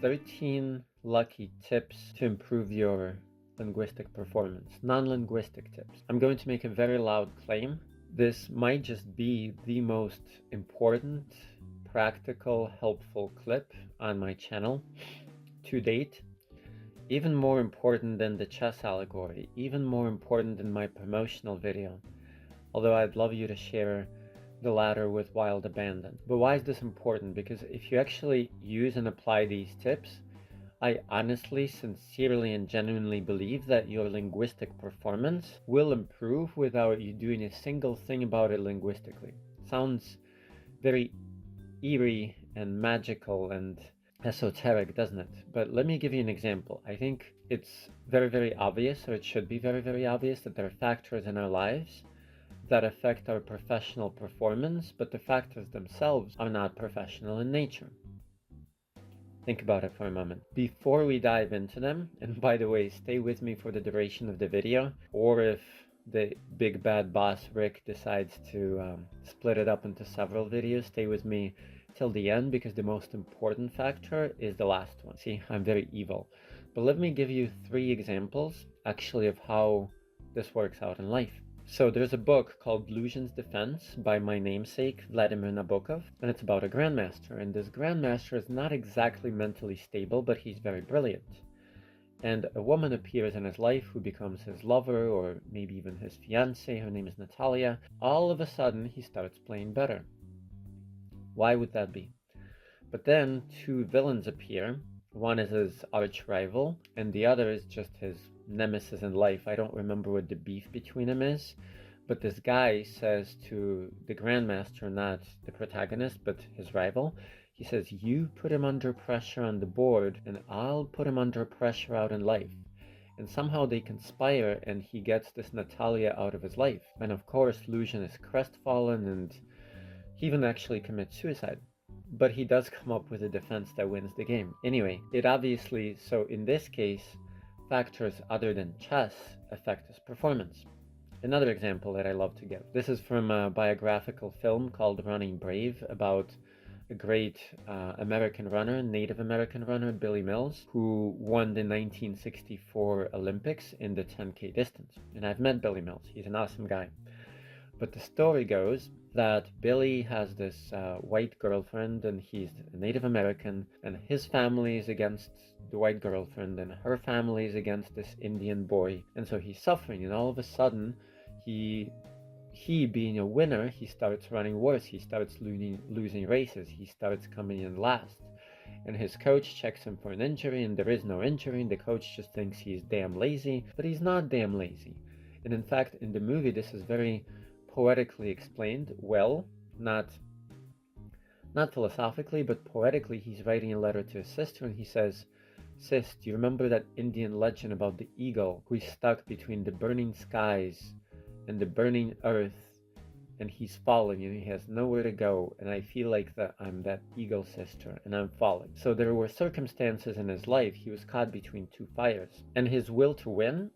13 lucky tips to improve your linguistic performance, non-linguistic tips. I'm going to make a very loud claim. This might just be the most important, practical, helpful clip on my channel to date. Even more important than the chess allegory, even more important than my promotional video. Although I'd love you to share the latter with wild abandon. But why is this important? Because if you actually use and apply these tips, I honestly, sincerely, and genuinely believe that your linguistic performance will improve without you doing a single thing about it linguistically. Sounds very eerie and magical and esoteric, doesn't it? But let me give you an example. I think it's very, very obvious, or it should be very, very obvious, that there are factors in our lives that affect our professional performance, but the factors themselves are not professional in nature. Think about it for a moment. Before we dive into them, and by the way, stay with me for the duration of the video, or if the big bad boss Rick decides to split it up into several videos, stay with me till the end, because the most important factor is the last one. See, I'm very evil. But let me give you 3 examples, actually, of how this works out in life. So there's a book called Lucian's Defense by my namesake, Vladimir Nabokov, and it's about a grandmaster. And this grandmaster is not exactly mentally stable, but he's very brilliant. And a woman appears in his life who becomes his lover, or maybe even his fiancée. Her name is Natalia. All of a sudden, he starts playing better. Why would that be? But then 2 villains appear. One is his arch rival, and the other is just his nemesis in life. I don't remember what the beef between them is, but this guy says to the grandmaster, not the protagonist, but his rival, he says, you put him under pressure on the board, and I'll put him under pressure out in life. And somehow they conspire, and he gets this Natalia out of his life. And of course, Lucian is crestfallen, and he even actually commits suicide. But he does come up with a defense that wins the game. Anyway, it obviously, so in this case, factors other than chess affect his performance. Another example that I love to give. This is from a biographical film called Running Brave about a great American runner, Native American runner, Billy Mills, who won the 1964 Olympics in the 10K distance. And I've met Billy Mills. He's an awesome guy. But the story goes that Billy has this white girlfriend, and he's a Native American, and his family is against the white girlfriend, and her family is against this Indian boy. And so he's suffering, and all of a sudden, he being a winner, he starts running worse. He starts losing races. He starts coming in last. And his coach checks him for an injury, and there is no injury, and the coach just thinks he's damn lazy, but he's not damn lazy. And in fact, in the movie, this is very poetically explained. Well, not philosophically, but poetically. He's writing a letter to his sister, and he says, sis, do you remember that Indian legend about the eagle who is stuck between the burning skies and the burning earth, and he's falling and he has nowhere to go, and I feel like that I'm that eagle, sister, and I'm falling. So there were circumstances in his life. He was caught between 2 fires, and his will to win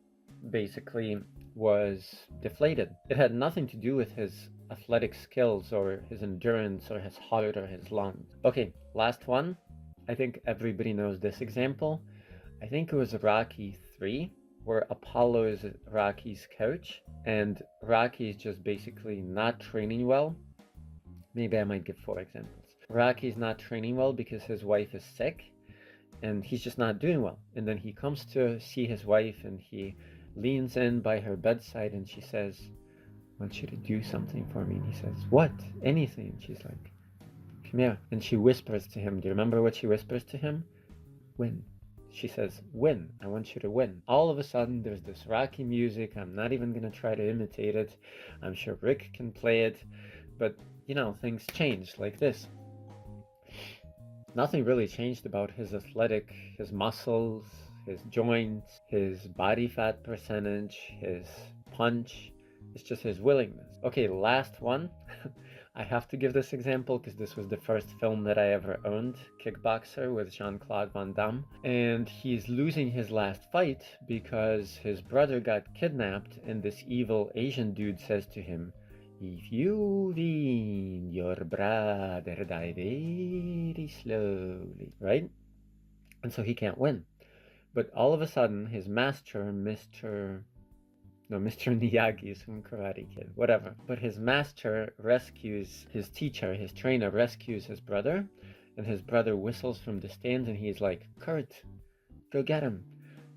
basically was deflated. It had nothing to do with his athletic skills or his endurance or his heart or his lungs. Okay, last one. I think everybody knows this example. I think it was Rocky 3, where Apollo is Rocky's coach, and Rocky is just basically not training well. Maybe I might give 4 examples. Rocky's not training well because his wife is sick, and he's just not doing well. And then he comes to see his wife, and he leans in by her bedside, and she says, I want you to do something for me. And he says, what? Anything. And she's like, come here. And she whispers to him. Do you remember what she whispers to him? Win. She says, win. I want you to win. All of a sudden, there's this Rocky music. I'm not even going to try to imitate it. I'm sure Rick can play it. But, you know, things change like this. Nothing really changed about his athletic, his muscles, his joints, his body fat percentage, his punch. It's just his willingness. Okay, last one. I have to give this example because this was the first film that I ever owned, Kickboxer with Jean-Claude Van Damme. And he's losing his last fight because his brother got kidnapped, and this evil Asian dude says to him, if you win, your brother die very slowly, right? and so he can't win. But all of a sudden, his master, Mr. Miyagi is from Karate Kid, whatever. But his master rescues his teacher, his trainer rescues his brother, and his brother whistles from the stands, and he's like, "Kurt, go get him."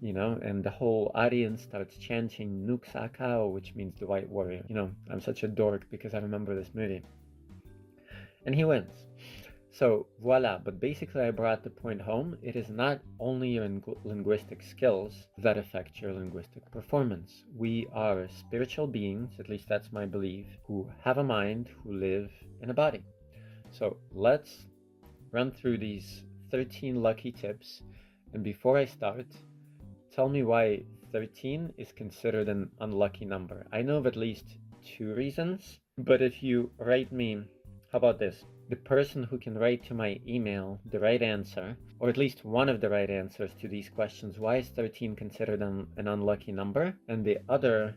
And the whole audience starts chanting Nuk Sakao, which means the White Warrior. I'm such a dork because I remember this movie. And he wins. So voila, but basically I brought the point home. It is not only your linguistic skills that affect your linguistic performance. We are spiritual beings, at least that's my belief, who have a mind, who live in a body. So let's run through these 13 lucky tips. And before I start, tell me why 13 is considered an unlucky number. I know of at least 2 reasons, but if you write me, how about this? The person who can write to my email the right answer, or at least one of the right answers to these questions, why is 13 considered an unlucky number? And the other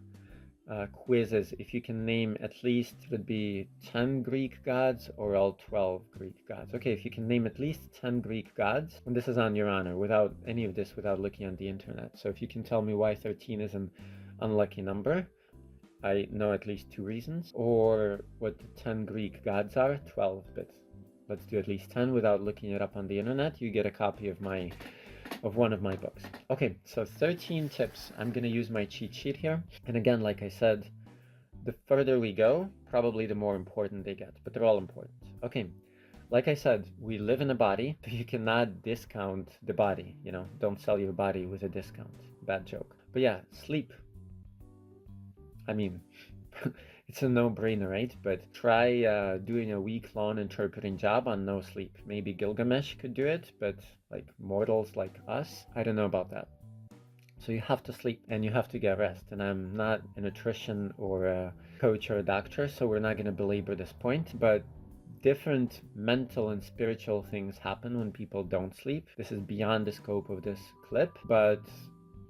quiz is if you can name at least, would be 10 Greek gods or all 12 Greek gods. Okay, if you can name at least 10 Greek gods, and this is on your honor, without any of this, without looking on the internet. So if you can tell me why 13 is an unlucky number, I know at least 2 reasons, or what the 10 Greek gods are, 12, but let's do at least 10 without looking it up on the internet. You get a copy of one of my books. Okay, so 13 tips. I'm going to use my cheat sheet here. And again, like I said, the further we go, probably the more important they get, but they're all important. Okay, like I said, we live in a body, but you cannot discount the body. Don't sell your body with a discount. Bad joke. But yeah, sleep. I mean, it's a no-brainer, right? But try doing a week-long interpreting job on no sleep. Maybe Gilgamesh could do it, but like mortals like us, I don't know about that. So you have to sleep and you have to get rest. And I'm not a nutrition or a coach or a doctor, so we're not going to belabor this point. But different mental and spiritual things happen when people don't sleep. This is beyond the scope of this clip, but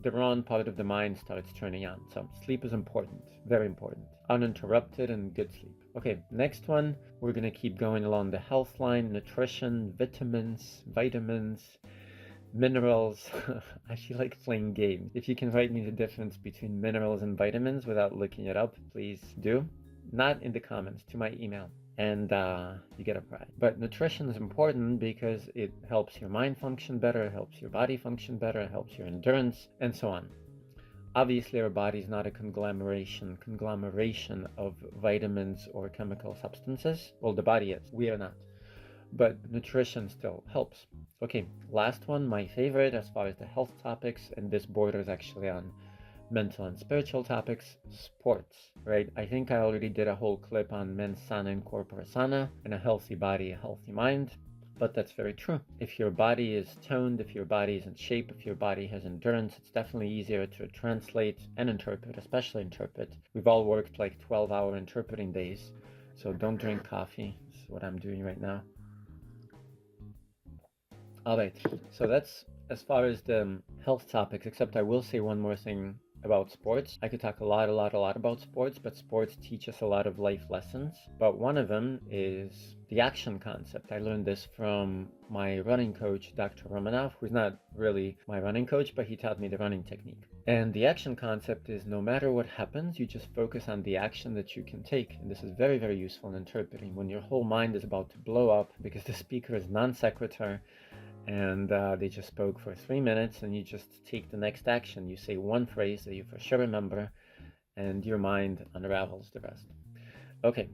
the wrong part of the mind starts turning on. So sleep is important, very important. Uninterrupted and good sleep. Okay, next one, we're going to keep going along the health line: nutrition, vitamins, minerals. I feel like playing games. If you can write me the difference between minerals and vitamins without looking it up, please do. Not in the comments, to my email. And you get a prize. But nutrition is important because it helps your mind function better, helps your body function better, helps your endurance, and so on. Obviously, our body is not a conglomeration of vitamins or chemical substances. Well, the body is. We are not. But nutrition still helps. Okay, last one, my favorite as far as the health topics, and this borders actually on mental and spiritual topics: sports, right? I think I already did a whole clip on mens sana and corpore sana, and a healthy body, a healthy mind. But that's very true. If your body is toned, if your body is in shape, if your body has endurance, it's definitely easier to translate and interpret, especially interpret. We've all worked like 12-hour interpreting days, so don't drink coffee. This is what I'm doing right now. All right, so that's as far as the health topics, except I will say one more thing about sports. I could talk a lot about sports, but sports teach us a lot of life lessons. But one of them is the action concept. I learned this from my running coach, Dr. Romanov, who's not really my running coach, but he taught me the running technique. And the action concept is no matter what happens, you just focus on the action that you can take. And this is very, very useful in interpreting when your whole mind is about to blow up because the speaker is non sequitur and they just spoke for 3 minutes, and you just take the next action. You say one phrase that you for sure remember, and your mind unravels the rest. Okay,